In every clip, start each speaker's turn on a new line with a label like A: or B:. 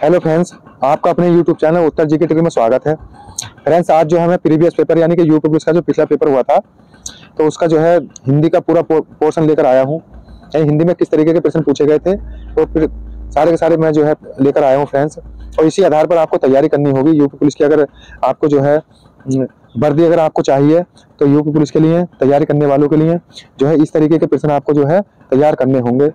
A: Hello friends, आपका अपने YouTube channel उत्तर GK trick में स्वागत है। फ्रेंड्स, आज जो हमें प्रीवियस पेपर यानी कि यूपी पुलिस का जो पिछला पेपर हुआ था तो उसका जो है हिंदी का पूरा पोर्शन लेकर आया हूँ। हिंदी में किस तरीके के प्रश्न पूछे गए थे तो फिर सारे के सारे मैं जो है लेकर आया हूँ फ्रेंड्स। और इसी आधार पर आपको तैयारी करनी होगी यूपी पुलिस की। अगर आपको जो है वर्दी अगर आपको चाहिए तो यूपी पुलिस के लिए तैयारी करने वालों के लिए जो है इस तरीके के प्रश्न आपको जो है तैयार करने होंगे।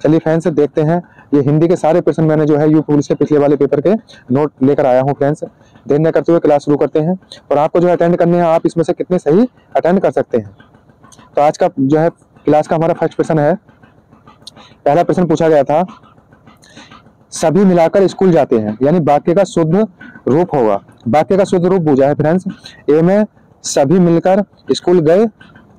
A: चलिए फ्रेंड्स, देखते हैं। ये हिंदी के सारे प्रश्न मैंने जो है यूपी पुलिस के पिछले वाले पेपर के नोट लेकर आया हूँ फ्रेंड्स। देर न करते हुए क्लास शुरू करते हैं। और आपको जो अटेंड करने हैं, आप इसमें से कितने सही अटेंड कर सकते हैं। तो आज का जो है क्लास का हमारा फर्स्ट प्रश्न है। पहला प्रश्न पूछा गया था, सभी मिलाकर स्कूल जाते हैं, यानी वाक्य का शुद्ध रूप होगा। वाक्य का शुद्ध रूप पूछा है फ्रेंड्स। ए में सभी मिलकर स्कूल गए,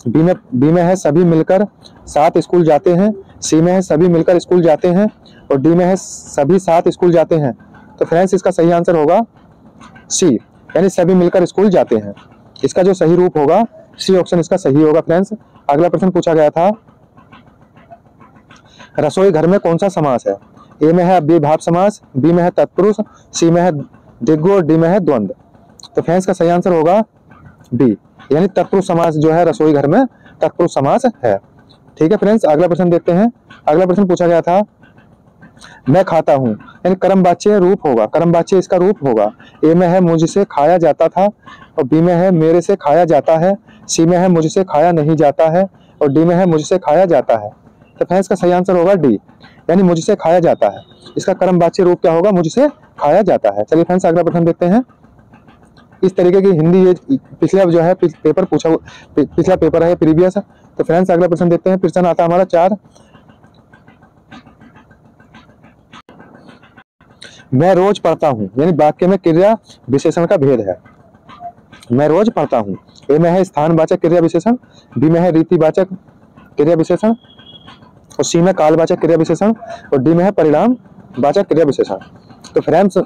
A: बी में है सभी मिलकर साथ स्कूल जाते हैं, सी में है सभी मिलकर स्कूल जाते हैं और डी में है सभी साथ स्कूल जाते हैं। तो फ्रेंड्स, इसका सही आंसर होगा सी, यानी सभी मिलकर स्कूल जाते हैं। इसका जो सही रूप होगा सी ऑप्शन इसका सही होगा फ्रेंड्स। अगला प्रश्न पूछा गया था, रसोई घर में कौन सा समास है। ए में है अव्ययीभाव समास, बी में है तत्पुरुष, सी में है दिग्गु और डी में है द्वंद्व। तो फ्रेंड्स, का सही आंसर होगा बी, यानी तत्पुरुष समास जो है रसोई घर में तत्पुरुष समास है। ठीक है फ्रेंड्स, अगला प्रश्न देखते हैं। अगला प्रश्न पूछा गया था, मैं खाता हूं, यानी कर्मवाच्य रूप होगा। कर्मवाच्य इसका रूप होगा। ए में है मुझसे खाया जाता था और बी में है मेरे से खाया जाता है, सी में है मुझसे खाया नहीं जाता है और डी में है मुझसे खाया जाता है। तो फ्रेंड्स, का सही आंसर होगा डी, यानी मुझसे खाया जाता है। इसका कर्मवाच्य रूप क्या होगा, मुझसे खाया जाता है। चलिए फ्रेंड्स, अगला प्रश्न देखते हैं। इस तरीके की हिंदी ये पिछला जो है पेपर पूछा, पिछला पेपर है प्रीवियस। तो फ्रेंड्स, अगला प्रश्न देखते हैं। प्रश्न आता है हमारा 4, मैं रोज पढ़ता हूं, यानी वाक्य में क्रिया विशेषण का भेद है। मैं रोज पढ़ता हूं। ए में है स्थानवाचक क्रिया विशेषण, बी में है रीतिवाचक क्रिया विशेषण और सी में कालवाचक क्रिया विशेषण और डी में है परिणाम वाचक क्रिया विशेषण। तो फ्रेंड्स,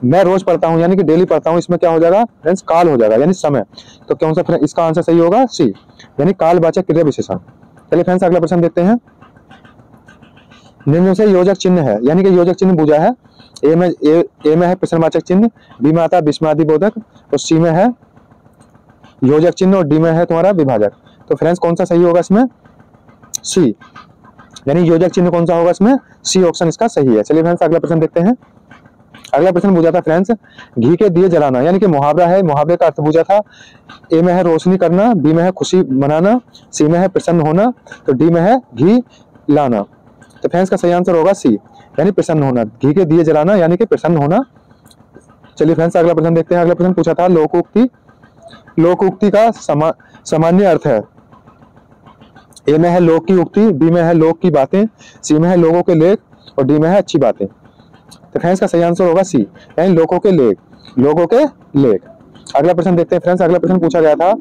A: मैं रोज पढ़ता हूं यानी कि डेली पढ़ता हूं, इसमें क्या हो जाएगा फ्रेंड्स, काल हो जाएगा यानी समय। तो कौन सा इसका आंसर सही होगा सी, यानी कालवाचक क्रिया विशेषण। चलिए फ्रेंड्स, अगला प्रश्न देखते हैं। निम्न से योजक चिन्ह है, यानी कि योजक चिन्ह पूछा है। ए में है प्रश्नवाचक चिन्ह, बी में आता है विस्मयादिबोधक और सी में है योजक चिन्ह और डी में है तुम्हारा विभाजक। तो फ्रेंड्स, कौन सा सही होगा इसमें, सी, यानी योजक चिन्ह कौन सा होगा इसमें, सी ऑप्शन इसका सही है। चलिए फ्रेंड्स, अगला प्रश्न देखते हैं। अगला प्रश्न पूछा था फ्रेंड्स, घी के दिए जलाना, यानी कि मुहावरा है। मुहावरे का अर्थ पूछा था। ए में है रोशनी करना, बी में है खुशी मनाना, सी में है प्रसन्न होना तो डी में है घी लाना। तो फ्रेंड्स, का सही आंसर होगा सी, यानी प्रसन्न होना। घी के दिए जलाना यानी कि प्रसन्न होना। चलिए फ्रेंड्स, अगला प्रश्न देखते हैं। अगला प्रश्न पूछा था लोकोक्ति। लोकोक्ति का सामान्य अर्थ है। ए में है लोक की उक्ति, बी में है लोक की बातें, सी में है लोगों के लेख और डी में है अच्छी बातें। तो फ्रेंड्स, का सही आंसर होगा सी, यानी लोगों के लेख, लोगों के लेख। अगला प्रश्न देखते हैं फ्रेंड्स। अगला प्रश्न पूछा गया था,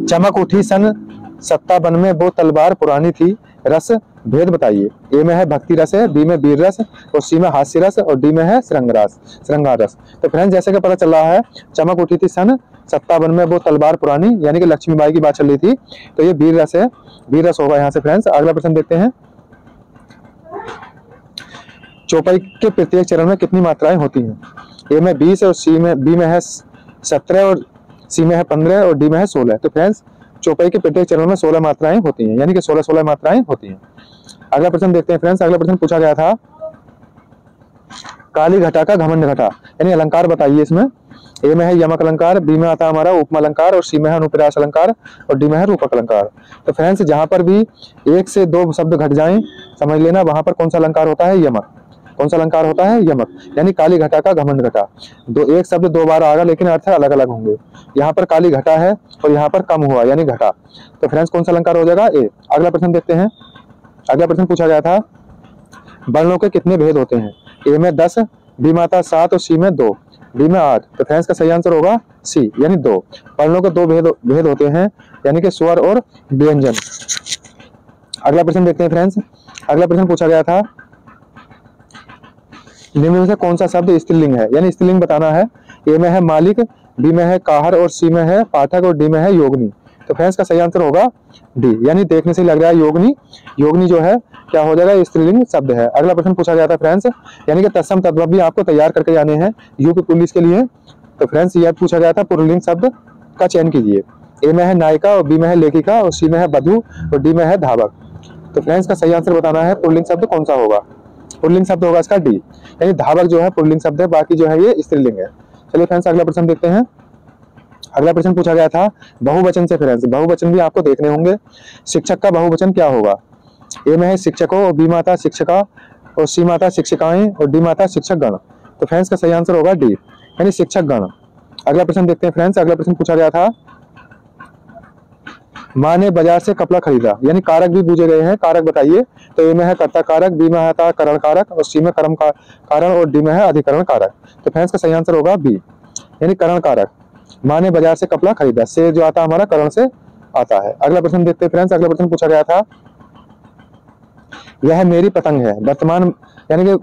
A: चमक उठी सन 57 में वो तलवार पुरानी थी, रस भेद बताइए। ए में है भक्ति रस है, बी में वीर रस और सी में हास्य रस और डी में है श्रृंगार रस। तो फ्रेंड्स, जैसे कि पता चल रहा है, चमक उठी थी सन 57 में वो तलवार पुरानी, यानी कि लक्ष्मीबाई की बात चल रही थी, तो ये वीर रस है, वीर रस होगा यहाँ से फ्रेंड्स। अगला प्रश्न देखते हैं। चौपाई के प्रत्येक चरण में कितनी मात्राएं होती हैं। ए में 20 और बी में है 17 और सी में है 15 और डी में है 16। तो फ्रेंड्स, चौपाई के प्रत्येक चरण में 16 मात्राएं होती हैं, यानी कि 16 मात्राएं होती हैं। अगला प्रश्न देखते हैं फ्रेंड्स। अगला प्रश्न पूछा गया था, काली घटा का घमंड घटा, यानी अलंकार बताइए इसमें। ए में है यमक अलंकार, बी में आता है हमारा उपमा अलंकार और सी में है अनुप्रास अलंकार और डी में है रूपक अलंकार। तो फ्रेंड्स, जहां पर भी 1 से 2 शब्द घट जाएं, समझ लेना वहां पर कौन सा अलंकार होता है, यमक। कौन सा अलंकार होता है, यमक, यानी काली घटा का घमंड घटा। एक शब्द 2 बार आएगा लेकिन अर्थ अलग अलग होंगे। यहाँ पर काली घटा है और यहाँ पर कम हुआ यानी घटा। तो फ्रेंड्स, कौन सा अलंकार हो जाएगा, ए। अगला प्रश्न देखते हैं। अगला प्रश्न पूछा गया था, वर्णों के कितने भेद होते हैं। ए में 10, बी में आता है 7 और सी में 2, डी में 8। तो फ्रेंड्स, का सही आंसर होगा सी, यानी 2। वर्णों के 2 भेद होते हैं, यानी कि स्वर और व्यंजन। अगला प्रश्न देखते हैं फ्रेंड्स। अगला प्रश्न पूछा गया था, निम्न में से कौन सा शब्द स्त्रीलिंग है, यानी स्त्रीलिंग बताना है। ए में है मालिक, बी में है काहर और सी में है पाठक और डी में है योगिनी। तो फ्रेंड्स का सही आंसर होगा डी, यानी देखने से लग रहा है योगिनी। योगिनी जो है क्या हो जाएगा, स्त्रीलिंग शब्द है। अगला प्रश्न पूछा गया था फ्रेंड्स, यानी कि तत्सम तद्भव भी आपको तैयार करके जाने हैं यूपी पुलिस के लिए। तो फ्रेंड्स यह पूछा गया था पुल्लिंग शब्द का चयन कीजिए। ए में है नायिका और बी में है लेखिका और सी में है वधू और डी में है धावक। तो फ्रेंड्स का सही आंसर बताना है पुल्लिंग शब्द कौन सा होगा। पुल्लिंग शब्द होगा इसका डी, यानी धावक जो है पुल्लिंग शब्द है, बाकी जो है ये स्त्रीलिंग है। चलिए फ्रेंड्स अगला प्रश्न देखते हैं। अगला प्रश्न पूछा गया था बहुवचन से। फ्रेंड्स बहुवचन भी आपको देखने होंगे। शिक्षक का बहुवचन क्या होगा। ए में है शिक्षकों और बी माता शिक्षिका और सी माता शिक्षिकाएं और डी माता शिक्षक गण। तो फ्रेंड्स का सही आंसर होगा डी, यानी शिक्षक गण। अगला प्रश्न देखते हैं फ्रेंड्स। अगला प्रश्न पूछा गया था माँ ने बाजार से कपड़ा खरीदा, यानी कारक भी पूछे गए हैं, कारक बताइए। तो ए में है कर्ता कारक, बी में है करण कारक और सी में कर्म कारण और डी में है अधिकरण कारक। तो फ्रेंड्स का सही आंसर होगा बी, यानी करण कारक। माँ ने बाजार से कपड़ा खरीदा, से जो आता है हमारा करण से आता है। अगला प्रश्न देखते हैं फ्रेंड्स। अगला प्रश्न पूछा गया था यह मेरी पतंग है, वर्तमान यानी कि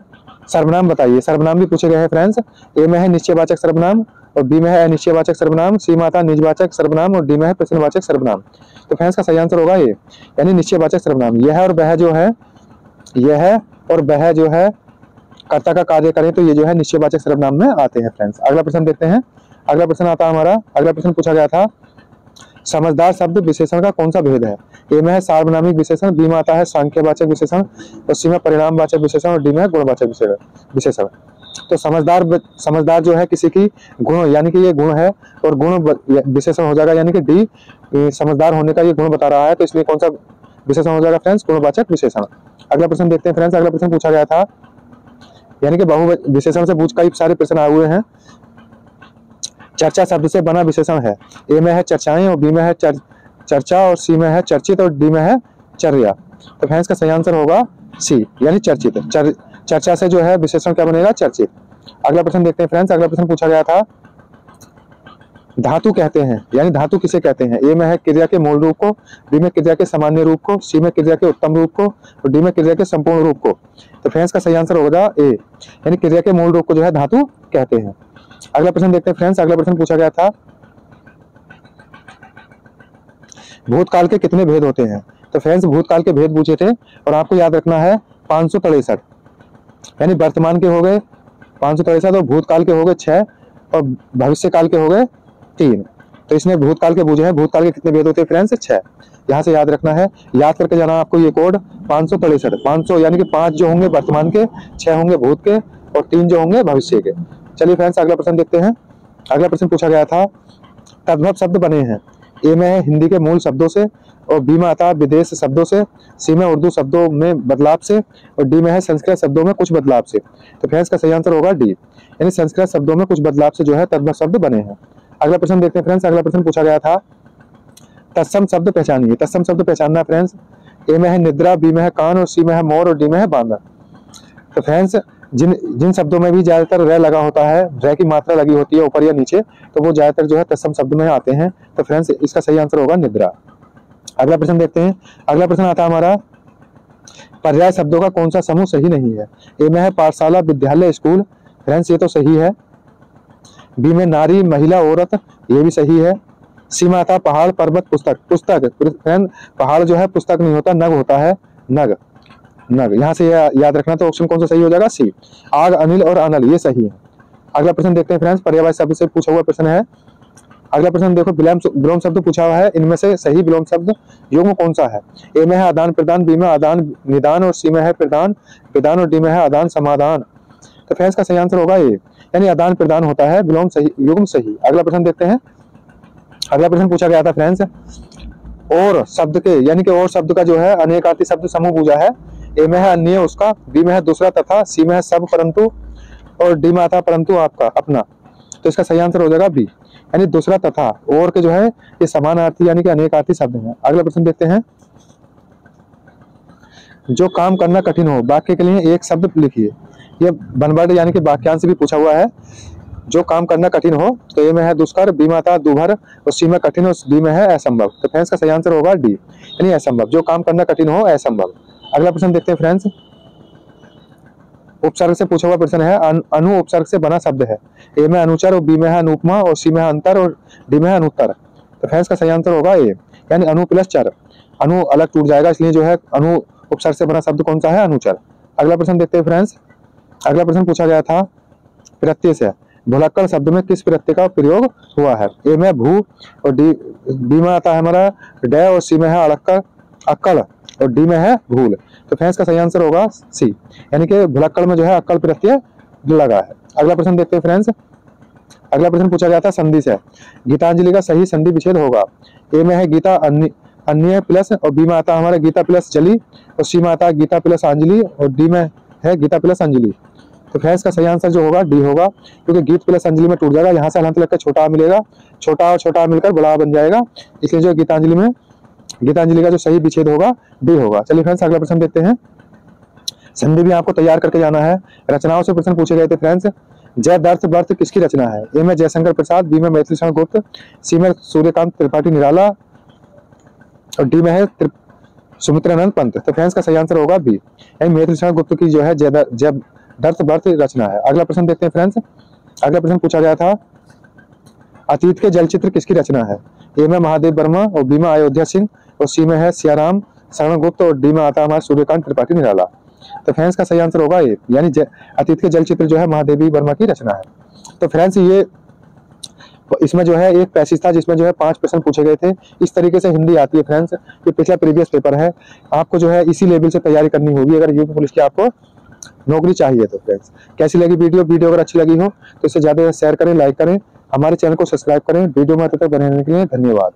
A: सर्वनाम बताइए। सर्वनाम भी पूछे गए हैं फ्रेंड्स। ए में है निश्चयवाचक सर्वनाम और बी में है अनिश्चयवाचक सर्वनाम, सी में आता निजवाचक सर्वनाम और डी में है प्रश्नवाचक सर्वनाम। तो फ्रेंड्स का सही आंसर होगा ए, यानी निश्चयवाचक सर्वनाम। यह और वह जो है, यह और वह जो है कर्ता का कार्य करें तो ये जो है निश्चयवाचक सर्वनाम में आते हैं फ्रेंड्स। अगला प्रश्न देखते हैं। अगला प्रश्न आता है हमारा। अगला प्रश्न पूछा गया था समझदार शब्द विशेषण का कौन सा भेद है। ए में है सार्वनामिक विशेषण, बी में आता है सांख्यवाचक विशेषण और सी में परिणामवाचक विशेषण और डी में है गुणवाचक विशेषण। तो समझदार जो है किसी की गुण, यानी कि ये गुण है और गुण विशेषण हो जाएगा, यानी कि डी समझदार होने का ये गुण बता रहा है, तो इसलिए कौन सा विशेषण हो जाएगा फ्रेंड्स, गुणवाचक विशेषण। अगला प्रश्न देखते हैं फ्रेंड्स। अगला प्रश्न पूछा गया था, यानी कि बहु विशेषण से पूछ कई सारे प्रश्न आए हुए हैं। चर्चा शब्द से बना विशेषण है। ए में है चर्चाएं और बी में है चर्चा और सी में है चर्चित और डी में है चर्या। तो फ्रेंड्स का सही आंसर होगा सी, यानी चर्चित। चर्चा से जो है विशेषण क्या बनेगा, चर्चित। अगला प्रश्न देखते हैं फ्रेंड्स। अगला प्रश्न पूछा गया था धातु कहते हैं, यानी धातु किसे कहते हैं। ए में है क्रिया के मूल रूप को, बी में क्रिया के सामान्य रूप को, सी में क्रिया के उत्तम रूप को और डी में क्रिया के संपूर्ण रूप को। तो फ्रेंड्स का सही आंसर होगा ए, यानी क्रिया के मूल रूप को जो है धातु कहते हैं। अगला प्रश्न देखते हैं फ्रेंड्स। अगला प्रश्न पूछा गया था भूतकाल के कितने भेद होते हैं। तो फ्रेंड्स भूतकाल के भेद पूछे थे और आपको याद रखना है 563, यानी वर्तमान के हो गए 563 और भूतकाल के हो गए 6 और भविष्य काल के हो गए 3। तो इसमें भूतकाल के पूछे हैं, भूतकाल के कितने भेद होते हैं फ्रेंड्स, 6। यहाँ से याद रखना है, याद करके जाना आपको ये कोड 563। 500 यानी कि 5 जो होंगे वर्तमान के, 6 होंगे भूत के और 3 जो होंगे भविष्य के। चलिए फ्रेंड्स अगला प्रश्न देखते हैं। अगला प्रश्न पूछा गया था तद्भव शब्द बने हैं। ए में है हिंदी के मूल शब्दों से और बी में आता है विदेश शब्दों से, सी में उर्दू शब्दों में बदलाव से और डी में है संस्कृत शब्दों में कुछ बदलाव से। तो फ्रेंड्स का सही आंसर होगा डी, यानी संस्कृत शब्दों में कुछ बदलाव से जो है तद्भव शब्द बने हैं। अगला प्रश्न देखते हैं फ्रेंड्स। अगला प्रश्न पूछा गया था तत्सम शब्द पहचानिए। तत्सम शब्द पहचानना फ्रेंड्स। ए में है निद्रा, बी में है कान और सी में है मोर और डी में है बांदर। तो फ्रेंड्स जिन शब्दों में भी ज्यादातर र लगा होता है, र की मात्रा लगी होती है ऊपर या नीचे, तो वो ज्यादातर जो है तत्सम शब्द में आते हैं। तो फ्रेंड्स इसका सही आंसर होगा निद्रा। अगला प्रश्न देखते हैं। अगला प्रश्न आता है हमारा पर्याय शब्दों का कौन सा समूह सही नहीं है। ए में है पाठशाला, विद्यालय, स्कूल। फ्रेंड्स ये तो सही है। बी में नारी, महिला, औरत, ये भी सही है। सी में आता पहाड़, पर्वत, पुस्तक। फ्रेंड पहाड़ जो है पुस्तक नहीं होता, नग होता है, नग। यहाँ से याद रखना, तो ऑप्शन कौन सा सही हो जाएगा, सी। आग, अनिल और अनल, ये सही है। अगला प्रश्न देखते हैं फ्रेंड्स। पर्यायवाची शब्द से पूछा हुआ प्रश्न है। अगला प्रश्न देखो, विलोम शब्द पूछा हुआ है, इनमें से सही विलोम शब्द युग्म कौन सा है। ए में है आदान प्रदान, बी में आदान निदान और सी में है प्रदान विदान और डी में है आदान समाधान। तो फ्रेंड्स का सही आंसर होगा ए, यानी आदान प्रदान होता है, विलोम सही, युग्म सही। अगला प्रश्न देखते हैं। अगला प्रश्न पूछा गया था फ्रेंड्स और शब्द के, यानी कि और शब्द का जो है अनेकार्थी शब्द समूह पूछा है। ए में है अन्य उसका, बी में है दूसरा तथा, सी में है सब परंतु और डी में आता परंतु आपका अपना। तो इसका सही आंसर हो जाएगा बी, यानी दूसरा तथा और के जो है ये समानार्थी यानी कि अनेकार्थी शब्द हैं। अगला प्रश्न देखते हैं। जो काम करना कठिन हो, वाक्य के लिए एक शब्द लिखिए। ये बनवर्ड यानी कि वाक्यांश भी पूछा हुआ है। जो काम करना कठिन हो, तो ए में है दुष्कर, बी में आता दुभर और सी में कठिन और डी में है असंभव। तो फ्रेंड्स का सही आंसर होगा डी, यानी असंभव। जो काम करना कठिन हो, असंभव। अगला प्रश्न देखते हैं फ्रेंड्स। उपसर्ग से पूछा हुआ प्रश्न है। अनु उपसर्ग से बना शब्द है। ए में अनुचर और बी में है अनुपमा और सी में है अंतर और डी में है अनुत्तर। तो फ्रेंड्स का सही आंसर होगा ए, यानी अणु प्लस चर, अणु अलग टूट जाएगा, इसलिए जो है अणु उपसर्ग से बना शब्द कौन सा है, अनुचर। अगला प्रश्न देखते हैं फ्रेंड्स। अगला प्रश्न पूछा गया था प्रत्यय से, भुलक्कड़ शब्द में किस प्रत्यय का प्रयोग हुआ है। ए में भू और बी में आता है हमारा डे और सी में है अड़क्कड़ अक्कड़ और डी में है भूल। तो फ्रेंड्स का सही आंसर होगा सी, यानी कि भुलक्कड़ में जो है अक्कड़ प्रत्यय लगा है। अगला प्रश्न देखते हैं फ्रेंड्स। अगला प्रश्न पूछा गया था संधि से, गीतांजलि का सही संधि विच्छेद होगा। ए में है गीता अन्य प्लस और बी में आता है हमारा गीता प्लस जली और सी में आता है गीता प्लस अंजलि और डी में है गीता प्लस अंजलि। तो फ्रेंड्स का सही आंसर जो होगा डी होगा, क्योंकि गीत प्लस अंजलि में टूट जाएगा, यहाँ से हलंत लगकर छोटा आ मिलेगा, छोटा और छोटा मिलकर बड़ा बन जाएगा, इसलिए जो गीतांजलि का जो सही विच्छेद होगा डी होगा। चलिए फ्रेंड्स अगला प्रश्न देखते हैं। संधि भी आपको तैयार करके जाना है। रचनाओं से प्रश्न पूछे गए थे फ्रेंड्स। जय दर्थ बर्थ किसकी रचना है। ए में जयशंकर प्रसाद, बी में मैथिली शरण गुप्त, सी में सूर्यकांत त्रिपाठी निराला और डी में है सुमित्रानंद पंत। तो फ्रेंड्स का सही आंसर होगा बी, यानी मैथिली शरण गुप्त की जो है जय दर्थ बर्थ रचना है। अगला प्रश्न देखते हैं फ्रेंड्स। अगला प्रश्न पूछा गया था अतीत के जलचित्र किसकी रचना है। ए में महादेव वर्मा और बी में अयोध्या सिंह और सी में है सियाराम शरण गुप्त और डी में आता है हमारा सूर्यकांत त्रिपाठी निराला। तो फ्रेंड्स का सही आंसर होगा ए, यानी अतीत के जलचित्र जो है महादेवी वर्मा की रचना है। तो फ्रेंड्स ये इसमें जो है एक पैसेज था जिसमें जो है 5 प्रश्न पूछे गए थे। इस तरीके से हिंदी आती है फ्रेंड्स। ये पिछला प्रीवियस पेपर है, आपको जो है इसी लेवल से तैयारी करनी होगी अगर यूपी पुलिस की आपको नौकरी चाहिए। तो फ्रेंड्स कैसी लगी वीडियो अगर अच्छी लगी हो तो इसे ज्यादा शेयर करें, लाइक करें, हमारे चैनल को सब्सक्राइब करें। वीडियो में अंत तक बने रहने के लिए धन्यवाद।